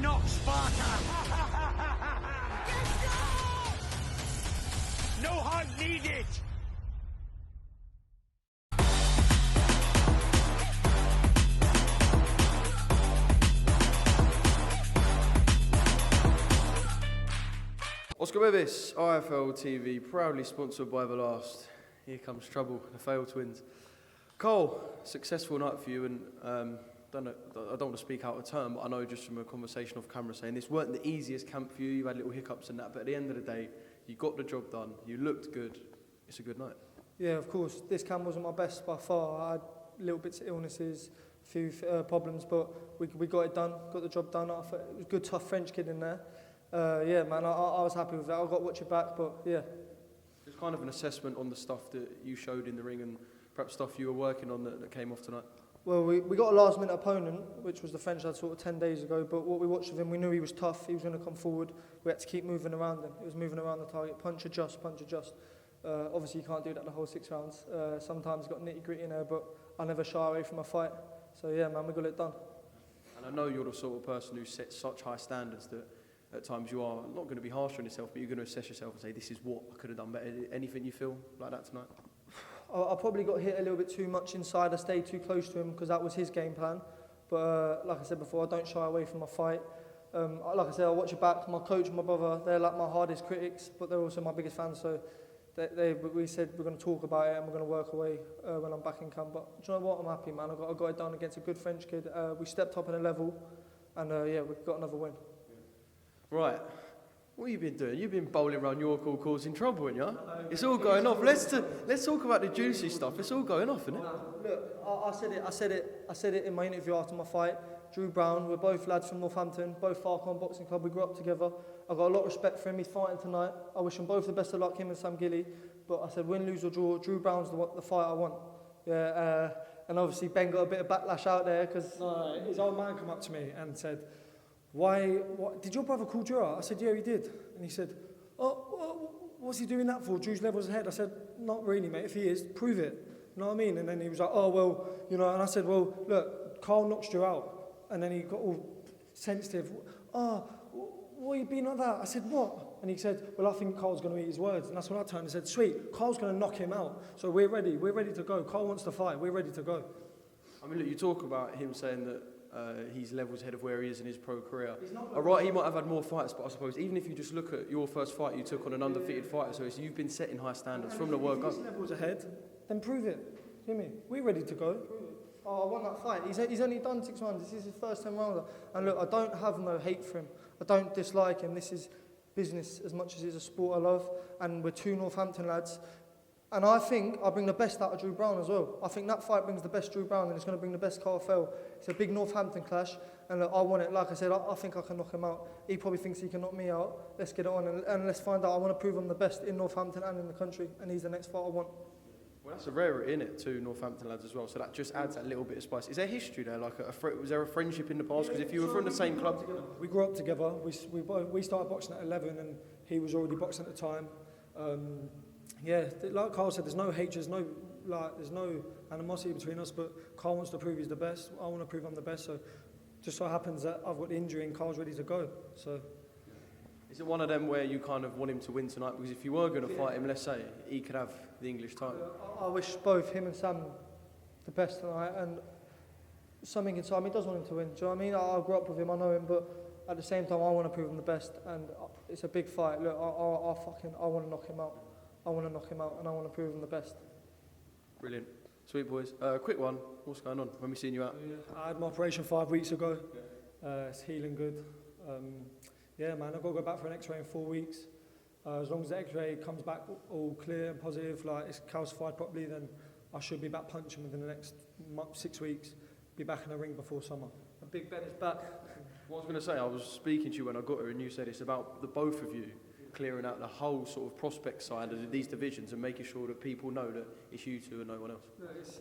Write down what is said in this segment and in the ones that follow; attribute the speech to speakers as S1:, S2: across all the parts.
S1: not Sparta! No heart needed!
S2: BoxNation, IFL TV, proudly sponsored by The Last. Here comes trouble, the failed twins. Cole, successful night for you, and I don't want to speak out of turn, but I know just from a conversation off camera saying this weren't the easiest camp for you, you had little hiccups and that, but at the end of the day, you got the job done, you looked good, it's a good night.
S3: Yeah, of course, this camp wasn't my best by far. I had little bits of illnesses, a few problems, but we got it done, got the job done. It was a good, tough French kid in there. Yeah, man, I was happy with that. I got to watch it back, but yeah.
S2: Just kind of an assessment on the stuff that you showed in the ring and perhaps stuff you were working on that came off tonight.
S3: Well, we got a last-minute opponent, which was the French lad sort of 10 days ago, but what we watched of him, we knew he was tough, he was going to come forward. We had to keep moving around him. He was moving around the target, punch, adjust, punch, adjust. Obviously, you can't do that the whole 6 rounds. Sometimes got nitty-gritty in there, but I never shy away from a fight. So, yeah, man, we got it done.
S2: And I know you're the sort of person who sets such high standards that at times you are not going to be harsh on yourself, but you're going to assess yourself and say, this is what I could have done better. Anything you feel like that tonight?
S3: I probably got hit a little bit too much inside. I stayed too close to him because that was his game plan. But like I said before, I don't shy away from a fight. Like I said, I watch it back. My coach and my brother, they're like my hardest critics, but they're also my biggest fans. So we said we're going to talk about it and we're going to work away when I'm back in camp. But do you know what? I'm happy, man. I got it done against a good French kid. We stepped up in a level, and yeah, we've got another win. Right.
S2: What have you been doing? You've been bowling around York all causing trouble, haven't you? It's all going off. Let's talk about the juicy stuff. It's all going off, isn't it?
S3: Look, I said it in my interview after my fight. Drew Brown, we're both lads from Northampton, both Farcon Boxing Club. We grew up together. I've got a lot of respect for him. He's fighting tonight. I wish them both the best of luck, him and Sam Gilly. But I said, win, lose or draw, Drew Brown's the fight I want. Yeah, and obviously Ben got a bit of backlash out there because
S4: his old man came up to me and said, Why, did your brother call Drew out? I said, yeah, he did. And he said, what's he doing that for? Drew's levels ahead. I said, not really, mate. If he is, prove it. You know what I mean? And then he was like, oh, well, you know, and I said, well, look, Carl knocks Drew out. And then he got all sensitive. Oh, what are you being like that? I said, what? And he said, well, I think Carl's going to eat his words. And that's when I turned and said, sweet, Carl's going to knock him out. So we're ready to go. Carl wants to fight. We're ready to go.
S2: I mean, look, you talk about him saying that he's levels ahead of where he is in his pro career. Right, he might have had more fights, but I suppose even if you just look at your first fight you took on an undefeated fighter, so you've been setting high standards from the word go.
S4: If he's levels ahead, then prove it. Hear me? We're ready to go.
S3: Oh, I won that fight. He's only done 6 rounds. This is his first 10 rounds. And look, I don't have no hate for him. I don't dislike him. This is business as much as it's a sport I love. And we're 2 Northampton lads. And I think I bring the best out of Drew Brown as well. I think that fight brings the best Drew Brown and it's going to bring the best Carl Fell. It's a big Northampton clash. And look, I want it. Like I said, I think I can knock him out. He probably thinks he can knock me out. Let's get it on and let's find out. I want to prove I'm the best in Northampton and in the country. And he's the next fight I want.
S2: Well, that's a rarity, isn't it, 2 Northampton lads as well, so that just adds that little bit of spice. Is there history there, like was there a friendship in the past? Because if you were from the same club...
S4: We grew up together, we started boxing at 11 and he was already boxing at the time. Yeah, like Carl said, there's no hatred, there's no animosity between us, but Carl wants to prove he's the best, I want to prove I'm the best, so just so happens that I've got the injury and Carl's ready to go, so...
S2: Is it one of them where you kind of want him to win tonight? Because if you were going to fight him, let's say, he could have the English title.
S3: I wish both him and Sam the best tonight, and something inside me does want him to win. Do you know what I mean? I grew up with him, I know him, but at the same time, I want to prove him the best, and it's a big fight. Look, I want to knock him out. I want to knock him out, and I want to prove him the best.
S2: Brilliant. Sweet boys. Quick one. What's going on? When we seen you out?
S4: I had my operation 5 weeks ago. It's healing good. Yeah, man, I've got to go back for an X-ray in 4 weeks. As long as the X-ray comes back all clear and positive, like it's calcified properly, then I should be back punching within the next 6 weeks. Be back in the ring before summer.
S3: And Big Ben is back.
S2: What I was going to say, I was speaking to you when I got here, and you said it's about the both of you clearing out the whole sort of prospect side of these divisions and making sure that people know that it's you two and no one else.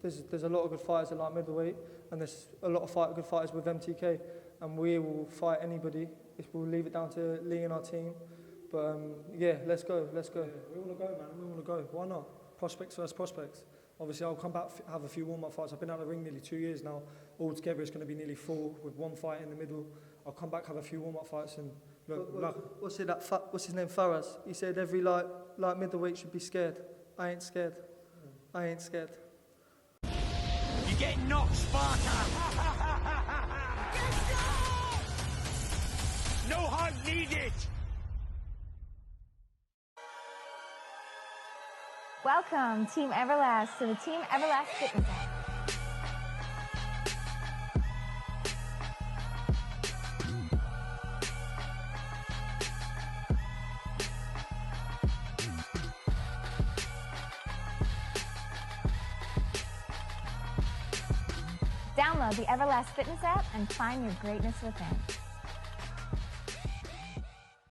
S3: There's a lot of good fighters at light middleweight, and there's a lot of good fighters with MTK, and we will fight anybody. We'll leave it down to Lee and our team. But yeah, let's go. Yeah,
S4: we want to go, man. We want to go. Why not? Prospects versus prospects. Obviously, I'll come back, have a few warm-up fights. I've been out of the ring nearly 2 years now. altogether it's going to be nearly 4 with 1 fight in the middle. I'll come back, have a few warm-up fights, and look,
S3: What's his name, Faraz? He said every light middleweight should be scared. I ain't scared. I ain't scared.
S1: You get knocked, Sparta! No hug needed!
S5: Welcome, Team Everlast, to the Team Everlast Fitness app. Download the Everlast Fitness app and find your greatness within.